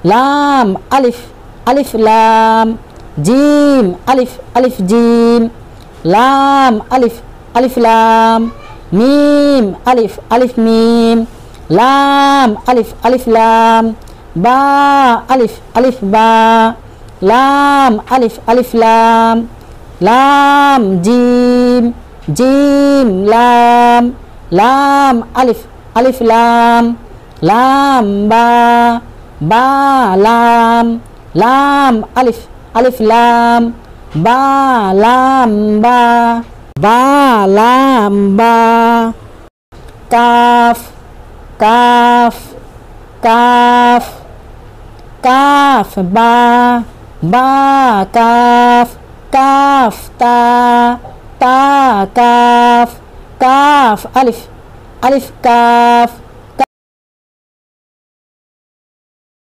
লাম আলিফ আলিফ লাম জিম আলিফ আলিফ জিম লাম আলিফ আলিফ লাম মিম আলিফ আলিফ মিম লাম আলিফ আলিফ লাম বা আলিফ আলিফ বা লাম আলিফ আলিফ লাম লাম জিম জিম লাম লাম আলিফ আলিফ লাম লাম বা বা লাম লাম আলিফ আলিফ লাম বা লাম বা বা লাম বা কাফ কাফ কাফ কাফ বা বা কাফ কাফ তা তা কাফ কাফ আলিফ আলিফ কাফ